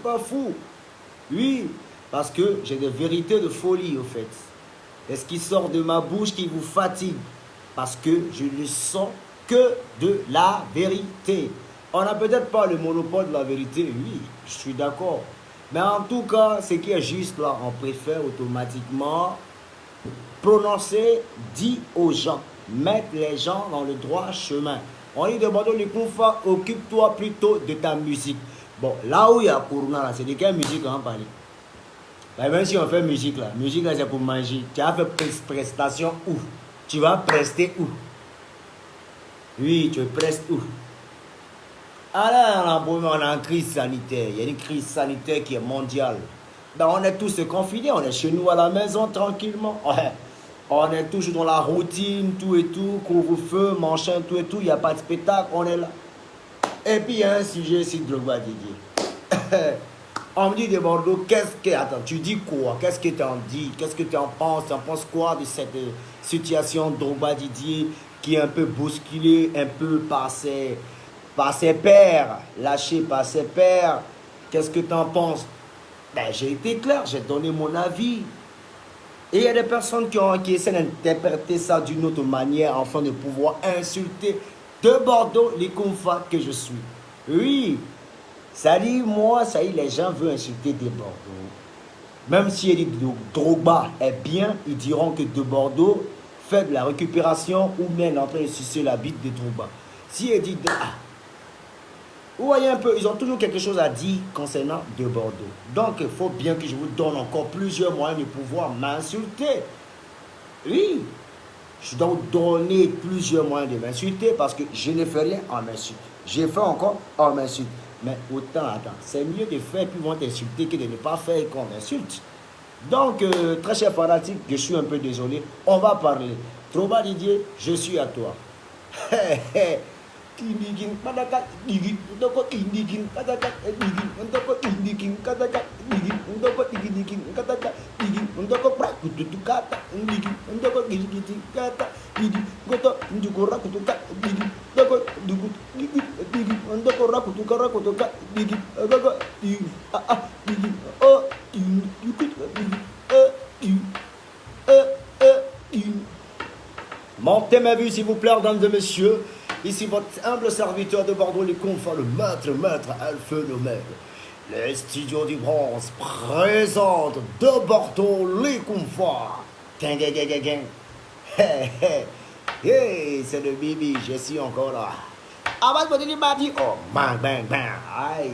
Pas fou. Oui, parce que j'ai des vérités de folie, au fait. Et ce qui sort de ma bouche qui vous fatigue. Parce que je ne sens que de la vérité. On n'a peut-être pas le monopole de la vérité, oui, je suis d'accord. Mais en tout cas, ce qui est juste là, on préfère automatiquement prononcer, dire aux gens, mettre les gens dans le droit chemin. On dit de Bordeaux, les Koufa, occupe-toi plutôt de ta musique. Bon, là où il y a Corona, c'est de quelle musique on va parler? Ben, même si on fait musique là c'est pour manger. Tu as fait prestation où? Tu vas prester où? Oui, tu prestes où? Ah là, on est en crise sanitaire. Il y a une crise sanitaire qui est mondiale. Ben, on est tous confinés, on est chez nous à la maison tranquillement. Ouais. On est toujours dans la routine, tout et tout, couvre-feu, machin, tout et tout. Il n'y a pas de spectacle, on est là. Et puis il y a un sujet ici de Drogba Didier. On me dit de Bordeaux, qu'est-ce que. Attends, tu dis quoi? Qu'est-ce que tu en dis? Qu'est-ce que tu en penses? Tu en penses quoi de cette situation de Drogba Didier qui est un peu bousculée, un peu par ses pairs, lâché par ses pairs? Qu'est-ce que tu en penses? Ben, j'ai été clair, j'ai donné mon avis. Et il y a des personnes qui essaient d'interpréter ça d'une autre manière afin de pouvoir insulter de Bordeaux les confrères que je suis. Oui, ça dit, moi, ça y est, les gens veulent insulter de Bordeaux. Même si Drogba est bien, ils diront que de Bordeaux fait de la récupération ou même en train de sucer la bite de Drogba. Si il dit, vous voyez un peu, ils ont toujours quelque chose à dire concernant de Bordeaux. Donc, il faut bien que je vous donne encore plusieurs moyens de pouvoir m'insulter. Oui, je dois vous donner plusieurs moyens de m'insulter parce que je ne fais rien en m'insulte. J'ai fait encore en m'insulte. Mais autant, attends, c'est mieux de faire puis vont t'insulter que de ne pas faire qu'on m'insulte. Donc, très cher fanatique, je suis un peu désolé. On va parler. Drogba Didier, je suis à toi. Indikin katakat digin untuk indikin katakat digin untuk indikin katakat digin untuk indikin katakat digin untuk prakutu kata digin untuk gigi kata digin untuk njukura kutukat digin untuk dugut digin untuk rakutu karakutukat digin agak digin digin oh digin montez ma vue s'il vous plaît, mesdames et messieurs. Ici votre humble serviteur de Bordeaux, les confins, le maître Alpha Lomel. Les studios du bronze présentent de Bordeaux, les confins. Gang, gang, gang, gang, gang. Hey, hey, hey, c'est le Bibi, je suis encore là. Avant de dire mardi, oh, bang, bang, bang. Aïe.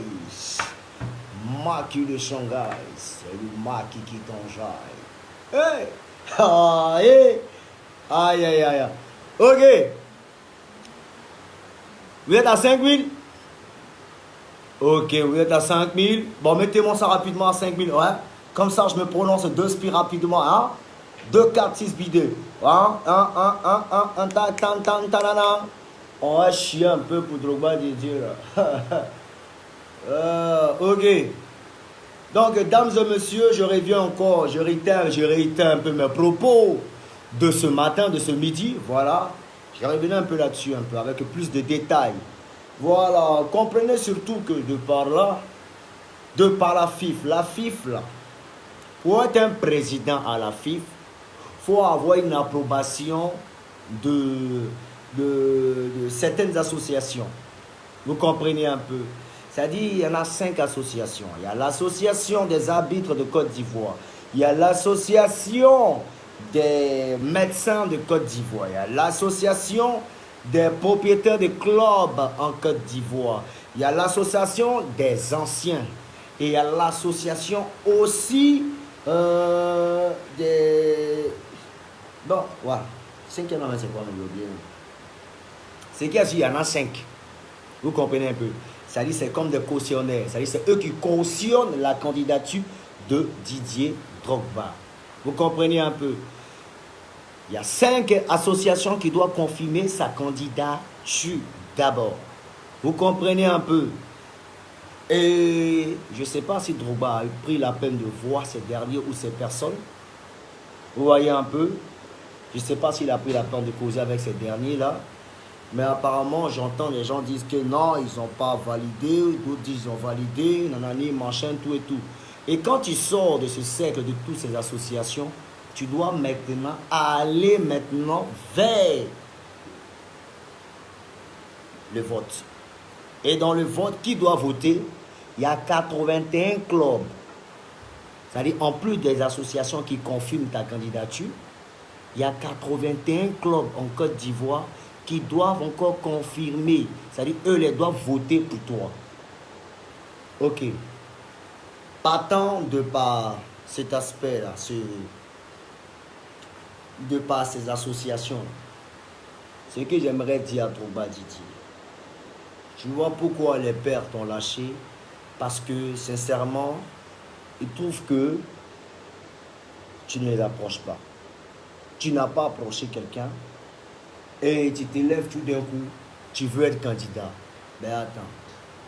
Maki de Shanghai, c'est le Maki qui t'enjaille. Hey. Ah, hey. Aïe, aïe, aïe. Ok. Vous êtes à 5000? Ok, vous êtes à 5000. Bon, mettez-moi ça rapidement à 5000. Ouais. Comme ça, je me prononce 2 spi rapidement. Hein? 2, 4, 6 bidets. Hein? 1, tan. On va chier un peu pour Drogba Didier là. Ok. Donc, dames et messieurs, je reviens encore. Je réitère un peu mes propos de ce matin, de ce midi. Voilà. Je vais revenir un peu là-dessus, un peu, avec plus de détails. Voilà, comprenez surtout que de par la FIF là, pour être un président à la FIF, il faut avoir une approbation de certaines associations. Vous comprenez un peu? C'est-à-dire, il y en a 5 associations. Il y a l'association des arbitres de Côte d'Ivoire. Il y a l'association des médecins de Côte d'Ivoire, l'association des propriétaires de clubs en Côte d'Ivoire, il y a l'association des anciens et il y a l'association aussi des... Bon, voilà. 5e, c'est quoi, c'est qu'il y en a 5. Vous comprenez un peu? C'est-à-dire, c'est comme des cautionnaires. C'est-à-dire, c'est eux qui cautionnent la candidature de Didier Drogba. Vous comprenez un peu? Il y a 5 associations qui doivent confirmer sa candidature d'abord. Vous comprenez un peu? Et je ne sais pas si Drogba a pris la peine de voir ces derniers ou ces personnes. Vous voyez un peu? Je ne sais pas s'il a pris la peine de causer avec ces derniers-là. Mais apparemment, j'entends les gens disent que non, ils n'ont pas validé, d'autres disent qu'ils ont validé, nanani, machin, tout et tout. Et quand tu sors de ce cercle de toutes ces associations, tu dois maintenant aller maintenant vers le vote. Et dans le vote, qui doit voter? Il y a 81 clubs. C'est-à-dire, en plus des associations qui confirment ta candidature, il y a 81 clubs en Côte d'Ivoire qui doivent encore confirmer. C'est-à-dire, eux, les doivent voter pour toi. Ok. Partant de par cet aspect-là, de par ces associations, ce que j'aimerais dire à Drogba Didi, tu vois pourquoi les pères t'ont lâché? Parce que, sincèrement, ils trouvent que tu ne les approches pas. Tu n'as pas approché quelqu'un et tu te lèves tout d'un coup, tu veux être candidat. Mais attends,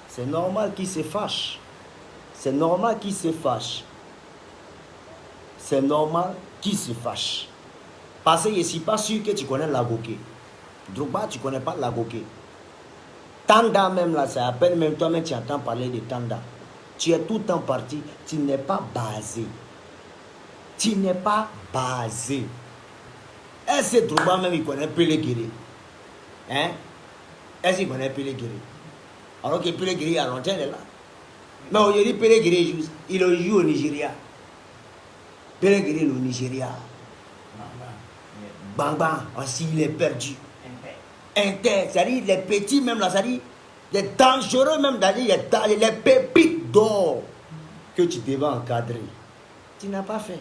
c'est normal qu'ils se fâchent. C'est normal qu'ils se fâchent. C'est normal qu'ils se fâchent. Parce que je ne suis pas sûr que tu connais Lagoké. Drogba, tu ne connais pas Lagoké. Tanda même là, c'est à peine même toi-même tu entends parler de Tanda. Tu es tout le temps parti, tu n'es pas basé. Tu n'es pas basé. Est-ce que Drogba même il connaît Pelé-Guéré? Hein? Est-ce qu'il connaît Pelé-Guéré? Alors que Pelé-Guéré à longtemps il est là. Mais aujourd'hui Pelé-Guéré il joue au Nigeria. Pelé-Guéré au Nigeria. Bang bang, aussi il est perdu. Inter, c'est-à-dire les petits même là, c'est-à-dire les dangereux même, les pépites d'or que tu devais encadrer. Tu n'as pas fait.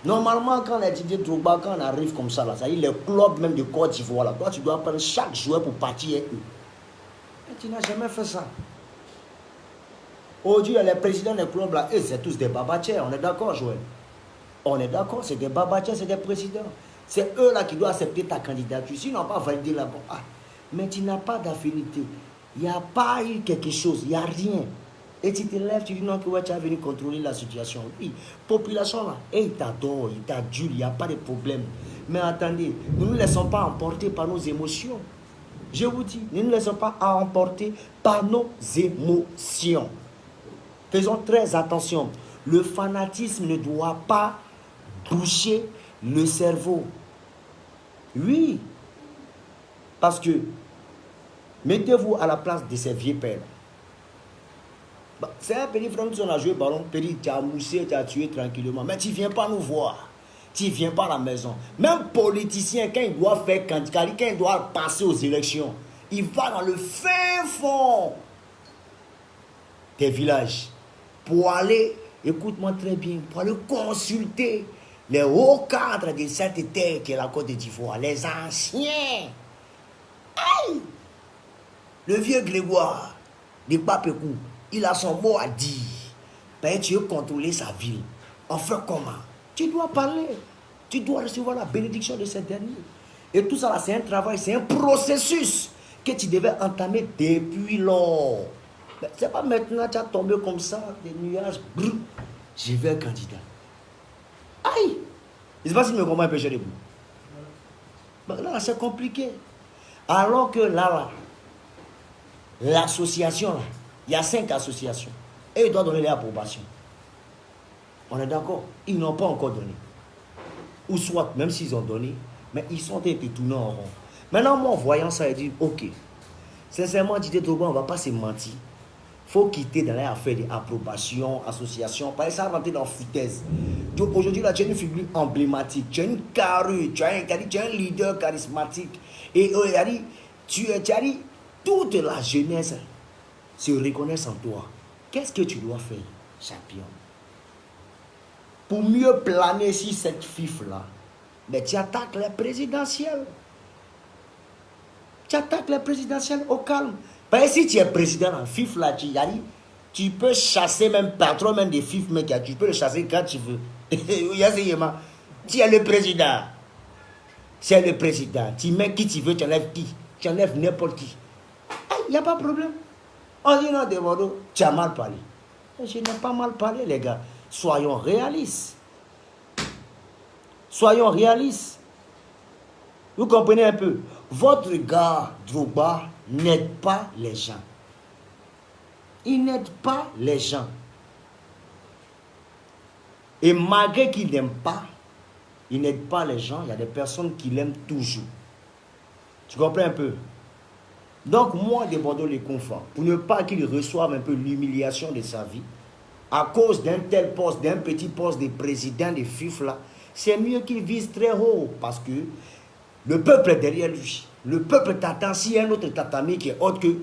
Normalement, quand les Didier Drogba, quand on arrive comme ça, là, c'est-à-dire les clubs même de Côte d'Ivoire, là, toi tu dois prendre chaque joueur pour partir avec eux. Mais tu n'as jamais fait ça. Aujourd'hui, les présidents des clubs là, eux, c'est tous des babatiers, on est d'accord, Joël? On est d'accord, c'est des babatiers, c'est des présidents. C'est eux là qui doivent accepter ta candidature. S'ils n'ont pas validé là-bas, ah, mais tu n'as pas d'affinité. Il n'y a pas eu quelque chose, il n'y a rien. Et tu te lèves, tu dis non, que ouais, tu as venu contrôler la situation. Oui, population là, et ils t'adorent, ils t'adulent, il n'y a pas de problème. Mais attendez, ne nous laissons pas emporter par nos émotions. Je vous dis, ne nous laissons pas emporter par nos émotions. Faisons très attention. Le fanatisme ne doit pas toucher le cerveau. Oui. Parce que, mettez-vous à la place de ces vieux pères. Bah, c'est un petit frère qui a joué ballon, petit, tu as moussé, tu as tué tranquillement. Mais tu ne viens pas nous voir. Tu ne viens pas à la maison. Même politicien, quand il doit faire candidat, quand il doit passer aux élections, il va dans le fin fond des villages pour aller, écoute-moi très bien, pour aller consulter les hauts cadres de cette terre qui est la Côte d'Ivoire, les anciens. Aïe! Le vieux Grégoire de Papecou, il a son mot à dire. Ben, tu veux contrôler sa ville. On fait comment? Tu dois parler. Tu dois recevoir la bénédiction de ces derniers. Et tout ça, c'est un travail, c'est un processus que tu devais entamer depuis lors. Ben, c'est pas maintenant tu as tombé comme ça, des nuages. Brrr, je vais être candidat. Aïe! Je ne sais pas si je me comprends un peu chez vous. Ben, là, c'est compliqué. Alors que là, l'association, là, il y a 5 associations. Et ils doivent donner l'approbation. On est d'accord? Ils n'ont pas encore donné. Ou soit, même s'ils ont donné, mais ils sont été tournés en rond. Maintenant, moi, en voyant ça, je dis, ok. Sincèrement, Didier Drogba, on ne va pas se mentir. Il faut quitter dans l'affaire d'approbation, association, parce que ça rentre dans la foutaise. Donc aujourd'hui, là, tu es une figure emblématique, tu es une carrure, tu es un leader charismatique. Et tu as dit, toute la jeunesse se reconnaît en toi. Qu'est-ce que tu dois faire, champion? Pour mieux planer sur cette fif-là, mais tu attaques les présidentielles. Tu attaques les présidentielles au calme. Parce que si tu es président en FIF là, tu peux chasser même patron même des FIF, mais tu peux le chasser quand tu veux. Tu es le président. C'est le président. Tu mets qui tu veux, tu enlèves qui. Tu enlèves n'importe qui. Il n'y a pas de problème. On dit non, Demodo, tu as mal parlé. Je n'ai pas mal parlé, les gars. Soyons réalistes. Soyons réalistes. Vous comprenez un peu? Votre gars, Drogba, n'aide pas les gens. Il n'aide pas les gens. Et malgré qu'il n'aime pas, il n'aide pas les gens, il y a des personnes qui l'aiment toujours. Tu comprends un peu? Donc moi, de Bordeaux les confins, pour ne pas qu'il reçoive un peu l'humiliation de sa vie, à cause d'un tel poste, d'un petit poste de président de FIF là, c'est mieux qu'il vise très haut, parce que le peuple est derrière lui. Le peuple t'attend s'il y a un autre tatami qui est autre que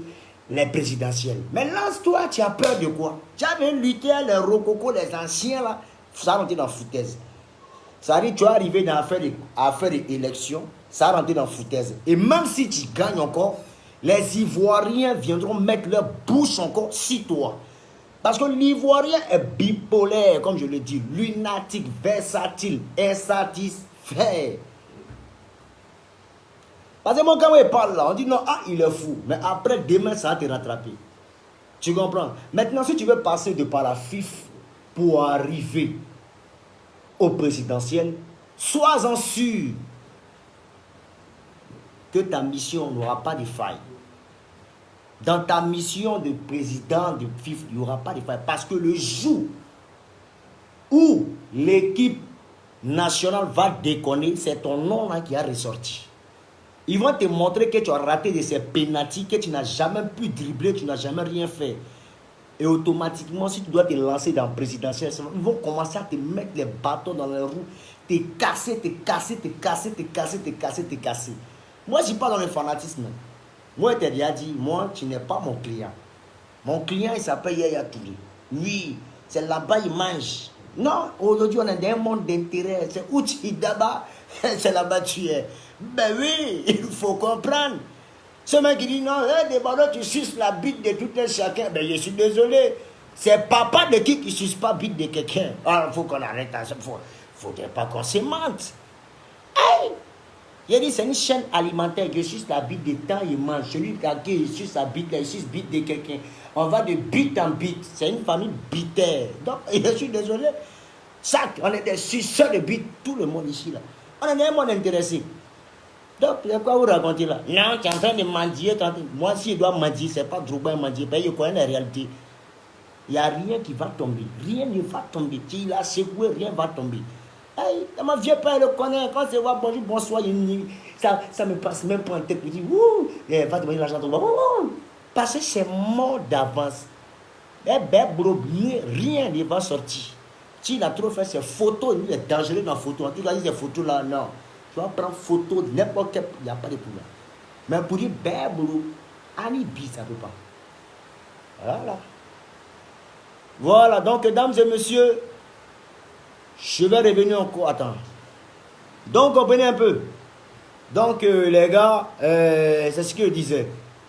les présidentielles. Mais lance-toi, tu as peur de quoi? Tu as bien lutté les rococo, les anciens là, ça rentre dans la foutaise. Ça dit, tu es arrivé dans l'affaire d'élection, ça rentre dans la foutaise. Et même si tu gagnes encore, les Ivoiriens viendront mettre leur bouche encore sur toi. Parce que l'Ivoirien est bipolaire, comme je le dis, lunatique, versatile, insatisfait. Parce que moi, quand il parle là, on dit non, ah, il est fou. Mais après, demain, ça va te rattraper. Tu comprends? Maintenant, si tu veux passer de par la FIF pour arriver au présidentiel, sois-en sûr que ta mission n'aura pas de faille. Dans ta mission de président de FIF, il n'y aura pas de faille. Parce que le jour où l'équipe nationale va déconner, c'est ton nom là qui a ressorti. Ils vont te montrer que tu as raté de ces pénaltys, que tu n'as jamais pu dribbler, tu n'as jamais rien fait. Et automatiquement, si tu dois te lancer dans le présidentiel, ils vont commencer à te mettre les bâtons dans les roues, te casser, te casser, te casser, te casser, te casser, te casser. Moi, je ne suis pas dans le fanatisme. Moi, je t'ai déjà dit, moi, tu n'es pas mon client. Mon client, il s'appelle Yaya Touré. Oui, c'est là-bas, il mange. Non, aujourd'hui, on est dans un monde d'intérêt. C'est où tu es d'abord, c'est là-bas tu es. Ben oui, il faut comprendre. Ce mec qui dit non, des ballons, tu suces la bite de tout un chacun. Ben je suis désolé. C'est papa de qui suce pas bite de quelqu'un. Alors, il faut qu'on arrête à ça. Faut pas qu'on se mente. Hey! Il a dit c'est une chaîne alimentaire. Je suce la bite de temps, il mange. Celui qui suce la bite, il suce bite de quelqu'un. On va de bite en bite. C'est une famille bitaire. Donc, je suis désolé. On est des suceurs de bite. Tout le monde ici là. On est un monde intéressé. Donc, il y a quoi vous raconter là? Non, tu es en train de mendier. Moi, si je dois mendier, ce n'est pas Drogba mendier. Je connais la réalité. Il n'y a rien qui va tomber. Rien ne va tomber. Si il a secoué, rien ne va tomber. Hey, ma vieille père le connaît. Quand c'est voir bonjour, bonsoir, ça me passe même pas en tête. Je dis, ouh, va te donner l'argent. Parce que c'est mort d'avance. Eh ben, bro, rien ne va sortir. Si il a trop fait ses photos, il est dangereux dans la photo. En tout cas, ces photos là, non. Tu vas prendre photo de n'importe quel, il n'y a pas de problème. Mais pour dire, ben, bro, Anibi, ça ne peut pas. Voilà. Voilà, donc, mesdames et messieurs, je vais revenir encore. Attends. Donc, comprenez un peu. Donc, les gars, c'est ce que je disais.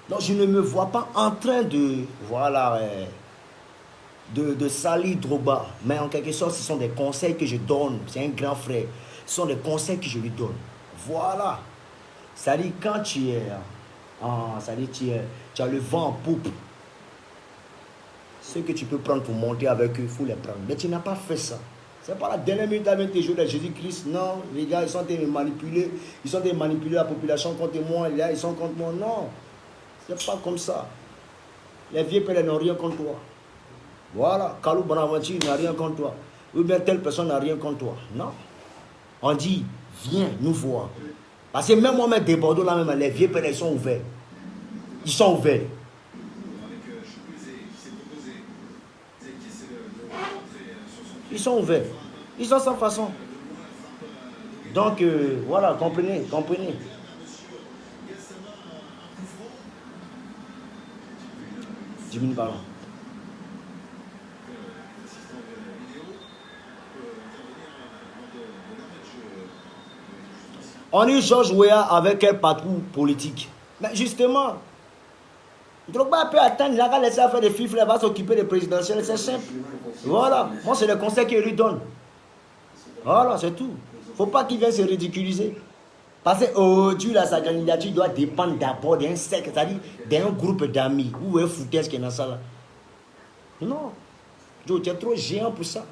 Donc, je ne me vois pas en train de, voilà, de salir Drogba. Mais en quelque sorte, ce sont des conseils que je donne. C'est un grand frère. Ce sont des conseils que je lui donne. Voilà. Ça dit, quand tu es, ça dit, tu as le vent en poupe. Ce que tu peux prendre pour monter avec eux, il faut les prendre. Mais tu n'as pas fait ça. Ce n'est pas la dernière minute avec tes jours de Jésus-Christ. Non, les gars, ils sont en train de manipuler. Ils sont en train de manipuler la population contre moi. Là, ils sont contre moi. Non. Ce n'est pas comme ça. Les vieux pères n'ont rien contre toi. Voilà. Kalou Bonaventure n'a rien contre toi. Ou bien telle personne n'a rien contre toi. Non. On dit, viens nous voir. Parce que même moi-même, des Bordeaux, là même, les vieux pères, ils sont ouverts. Ils sont ouverts. Ils sont ouverts. Ils sont sans façon. Donc, voilà, comprenez. 10 minutes par an. On est Georges Weah avec un patron politique. Mais justement, Drogba peut attendre, il a laissé faire des fifs, il va s'occuper des présidentielles, c'est simple. Voilà, moi c'est le conseil qu'il lui donne. Voilà, c'est tout. Il ne faut pas qu'il vienne se ridiculiser. Parce qu'aujourd'hui, sa candidature doit dépendre d'abord d'un cercle, c'est-à-dire d'un groupe d'amis. Ou un foutaise qui est dans ça là. Non, tu es trop géant pour ça.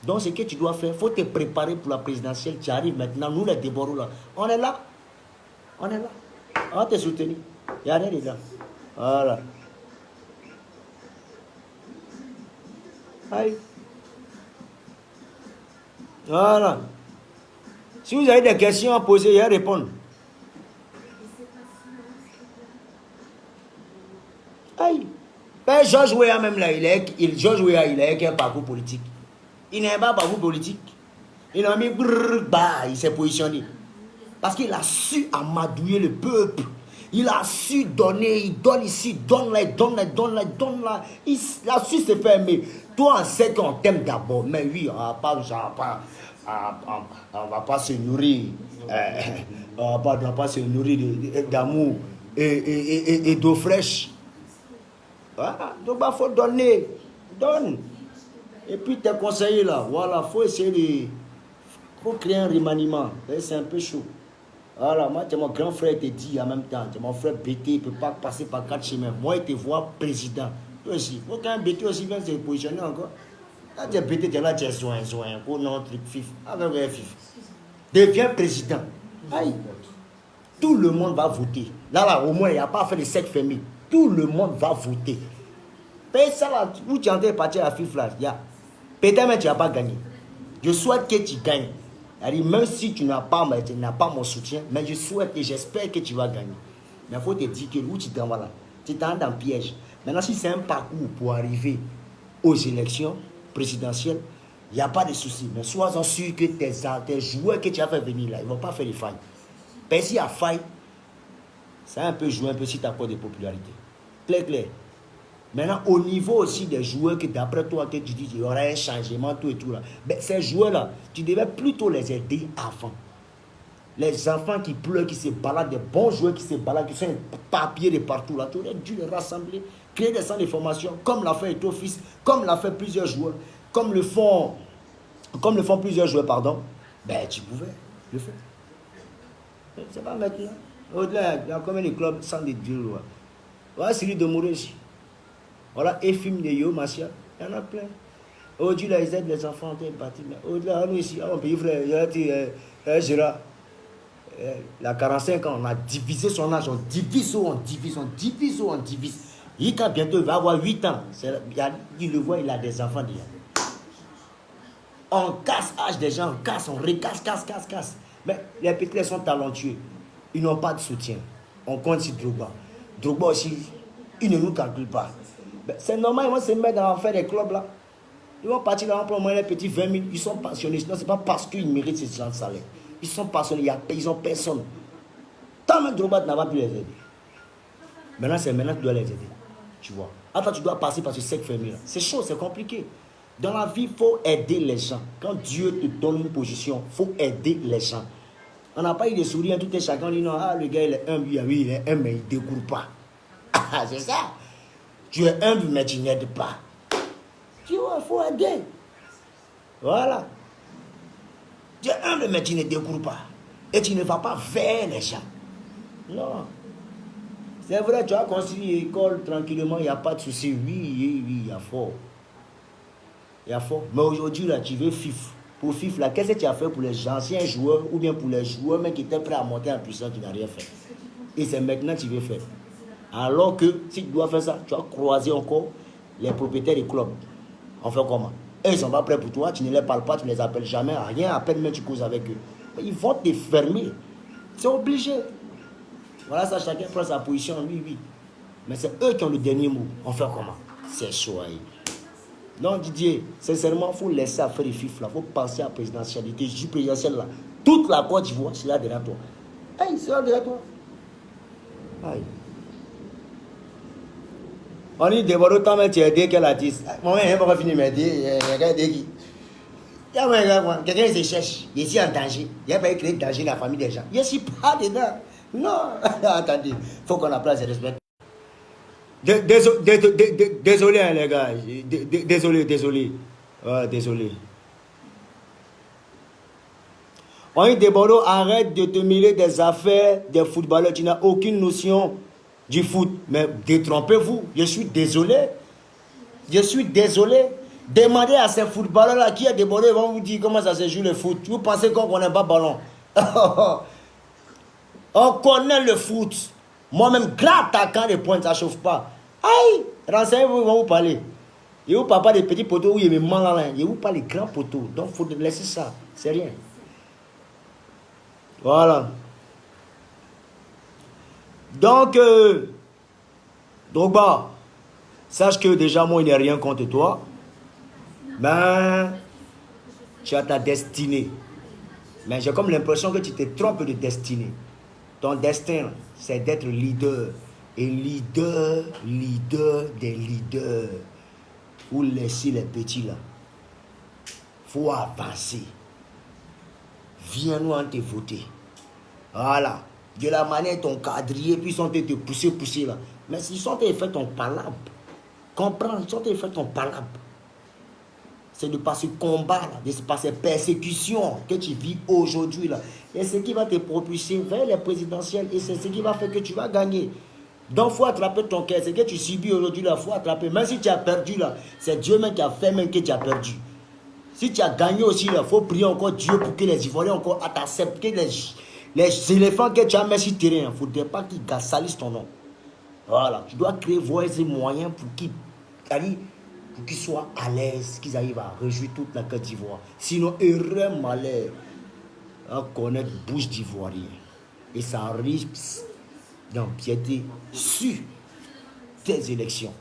Donc, ce que tu dois faire, il faut te préparer pour la présidentielle. Tu arrives maintenant, nous les Déboraux là, on est là. On est là. On va te soutenir. Il n'y a rien dedans. Voilà. Aïe. Voilà. Si vous avez des questions à poser, il y a répondre. Aïe. Ben, Georges Weah même là, Georges Weah, il a un parcours politique. Il n'a pas un parcours politique. Il a mis il s'est positionné. Parce qu'il a su amadouer le peuple. Il a su donner, il donne ici, donne là. Il a su se faire aimer. Toi, on sait qu'on t'aime d'abord. Mais oui, on ne va pas se nourrir. On ne va pas se nourrir d'amour et d'eau fraîche. Voilà. Donc, il faut donner. Donne. Et puis, tes conseillers là, voilà, il faut essayer de. Il faut créer un remaniement. C'est un peu chaud. Voilà, moi, mon grand frère te dit en même temps, mon frère BT, il ne peut pas passer par 4 chemins. Moi, il te voit président. Toi aussi. Il faut qu'un BT aussi vienne se positionner encore. Quand tu es BT, tu es là, tu es zoin, pour non, truc fif. Avec un fif. Deviens président. Aïe. Tout le monde va voter. Là, au moins, il n'y a pas à faire de 7 familles. Tout le monde va voter. Mais ça, là, où tu es en train de partir à la fif, là, peut-être même tu n'as pas gagné. Je souhaite que tu gagnes. Même si tu n'as pas mon soutien, mais je souhaite et j'espère que tu vas gagner. Mais il faut te dire que où tu t'en vas là, tu t'en dans le piège. Maintenant, si c'est un parcours pour arriver aux élections présidentielles, il n'y a pas de souci. Mais sois-en sûr que tes joueurs que tu as fait venir là, ils ne vont pas faire des failles. Mais s'il y a faille, ça a un peu joué un peu si tu as quoi de popularité. Clair. Maintenant, au niveau aussi des joueurs que d'après toi, que tu dis qu'il y aura un changement, tout et tout là. Ben, ces joueurs-là, tu devais plutôt les aider avant. Les enfants qui pleurent, qui se baladent, des bons joueurs qui se baladent, qui sont papiers de partout là, tu aurais dû les rassembler, créer des centres de formation, comme l'a fait Etofis, comme l'a fait plusieurs joueurs, comme le font plusieurs joueurs, pardon. Ben, tu pouvais le faire. C'est pas maintenant. Au-delà, il y a combien de clubs sans des dieux là. Voilà, celui de Mouréchi. Voilà, et film de Yo, Martial, il y en a plein. Aujourd'hui, là, ils aident les enfants, ils partent. Au-delà, nous ici, on peut frère, il y a dit, Gérard, il a 45 ans, on a divisé son âge, on divise. Il quand bientôt il va avoir 8 ans, il le voit, il a des enfants déjà. On casse l'âge des gens, on recasse, casse. Mais les petits sont talentueux, ils n'ont pas de soutien. On compte sur Drogba. Drogba aussi, il ne nous calcule pas. C'est normal, ils vont se mettre à faire des clubs là. Ils vont partir là, pour moins les petits 20 000. Ils sont passionnés. Sinon, ce n'est pas parce qu'ils méritent ces gens de salaire. Ils sont passionnés, ils n'ont personne. Tant même Drogba n'a pas pu les aider. Maintenant, c'est maintenant que tu dois les aider. Tu vois. Attends, tu dois passer par ce 5 familles là. C'est chaud, c'est compliqué. Dans la vie, il faut aider les gens. Quand Dieu te donne une position, il faut aider les gens. On n'a pas eu de sourire, tout et chacun dit non, le gars il est humble, oui, il est humble, mais il ne découle pas. C'est ça. Tu es humble, mais tu n'aides pas. Tu vois, il faut aider. Voilà. Tu es humble, mais tu ne découvres pas. Et tu ne vas pas vers les gens. Non. C'est vrai, tu as construit une école tranquillement, il n'y a pas de souci. Oui, il y a fort. Il y a fort. Mais aujourd'hui, là, tu veux FIF. Pour FIF, là, qu'est-ce que tu as fait pour les anciens joueurs ou bien pour les joueurs mais qui étaient prêts à monter en puissance, qui n'ont rien fait. Et c'est maintenant que tu veux faire. Alors que si tu dois faire ça, tu vas croiser encore les propriétaires des clubs. On fait comment? Eux, ils ne sont pas prêts pour toi, tu ne les parles pas, tu ne les appelles jamais, rien, à peine même tu causes avec eux. Ils vont te fermer. C'est obligé. Voilà, ça, chacun prend sa position, oui. Mais c'est eux qui ont le dernier mot. On fait comment? C'est chaud. Non, Didier, sincèrement, il faut laisser faire les fifs là. Il faut penser à la présidentialité. Je dis présidentielle là. Toute la Côte d'Ivoire, c'est là derrière toi. C'est là derrière toi. Aïe. On dit d'abord autant mais tu es aidé qu'elle a dit. Moi, je n'ai pas fini de m'aider. Il y a quelqu'un qui se cherche. Il est ici en danger. Il n'y a pas créé de danger dans la famille des gens. Je ne suis pas dedans. Non. Attendez. Il faut qu'on apprenne à se respecter. Désolé, hein, les gars. Désolé. Désolé. On dit Deboro, arrête de te mêler des affaires des footballeurs. Tu n'as aucune notion du foot. Mais détrompez-vous. Je suis désolé. Demandez à ces footballeurs-là qui est débordé, ils vont vous dire comment ça se joue le foot. Vous pensez qu'on ne connaît pas ballon. On connaît le foot. Moi-même, grand attaquant de pointe, ça ne chauffe pas. Aïe, renseignez-vous, ils vont vous parler. Et vous parlez pas des petits poteaux où il y a mes mains là. Et vous parlez des grands poteaux. Donc, il faut laisser ça. C'est rien. Voilà. Donc, Drogba, sache que déjà, moi, il n'y a rien contre toi. Mais, tu as ta destinée. Mais j'ai comme l'impression que tu te trompes de destinée. Ton destin, c'est d'être leader. Et leader des leaders. Vous laissez les petits là. Faut avancer. Viens-nous en te voter. Voilà. De la manière dont quadrillé, puis ils sont te pousser là. Mais ils sont te faire ton palabre. Comprends, ils sont te faire ton palabre. C'est de par ce combat là, de par ces persécutions que tu vis aujourd'hui là. Et ce qui va te propulser vers les présidentielles. Et c'est ce qui va faire que tu vas gagner. Donc, il faut attraper ton cœur. Ce que tu subis aujourd'hui, il faut attraper. Même si tu as perdu, là, c'est Dieu même qui a fait même que tu as perdu. Si tu as gagné aussi, il faut prier encore Dieu pour que les Ivoiriens encore t'acceptent. Que les éléphants que tu as mis sur le terrain, il ne faudrait pas qu'ils salissent ton nom. Voilà. Tu dois créer voies et moyens pour qu'ils soient à l'aise, qu'ils arrivent à réjouir toute la Côte d'Ivoire. Sinon, erreur malheur à connaître bouche d'Ivoirien. Et ça risque d'empiéter sur tes élections,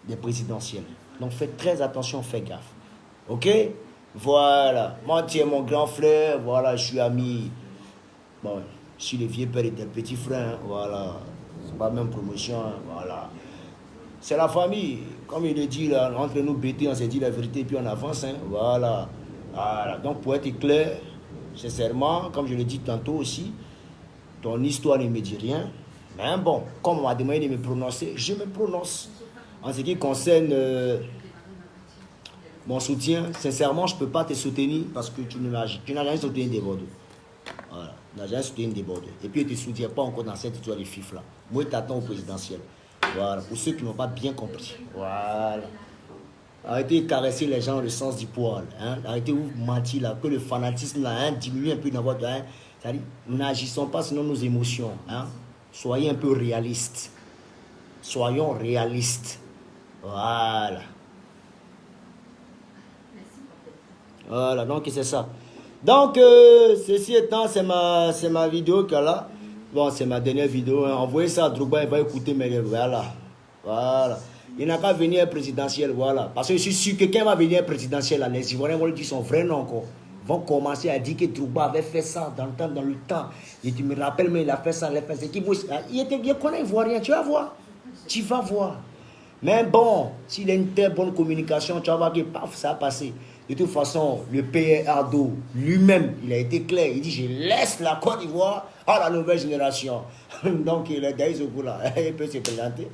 des présidentielles. Donc faites très attention, faites gaffe. Ok? Voilà. Moi, tu es mon grand frère. Voilà, je suis ami. Bon, je suis le vieux père et tes petits frères. Hein, voilà. C'est pas même promotion. Hein, voilà. C'est la famille. Comme il le dit là, entre nous bêtés, on s'est dit la vérité et puis on avance. Hein, voilà. Voilà. Donc pour être clair, sincèrement, comme je l'ai dit tantôt aussi, ton histoire ne me dit rien. Mais bon, comme on m'a demandé de me prononcer, je me prononce. En ce qui concerne mon soutien, sincèrement, je ne peux pas te soutenir parce que tu n'as jamais soutenu des Bordeaux. Voilà, tu n'as jamais soutenu des Bordeaux. Et puis, tu ne te soutiens pas encore dans cette histoire de FIF-là. Moi, tu t'attends au présidentiel. Voilà, pour ceux qui n'ont pas bien compris. Voilà. Arrêtez de caresser les gens le sens du poil. Hein? Arrêtez de vous mentir là, que le fanatisme là, hein, diminue un peu dans votre... Hein? C'est-à-dire, n'agissons pas selon nos émotions. Hein? Soyez un peu réalistes. Soyons réalistes. Voilà. Voilà, donc c'est ça. Donc, ceci étant, c'est ma vidéo qu'elle a. Bon, c'est ma dernière vidéo. Hein. Envoyez ça à Drogba, il va écouter mes... Voilà. Voilà. Il n'a qu'à venir présidentiel, voilà. Parce que je suis sûr que quand il va venir présidentiel, là, les Ivoiriens vont lui dire son vrai nom encore. Vont commencer à dire que Drogba avait fait ça dans le temps. Et tu me rappelles, mais il a fait ça, il a fait ça. Il était bien connu Ivoirien, tu vas voir. Tu vas voir. Mais bon, s'il a une telle bonne communication, tu vas voir que paf, ça a passé. De toute façon, le PRDO lui-même, il a été clair. Il dit, je laisse la Côte d'Ivoire à la nouvelle génération. Donc, il est d'ailleurs au bout là. Il peut se présenter.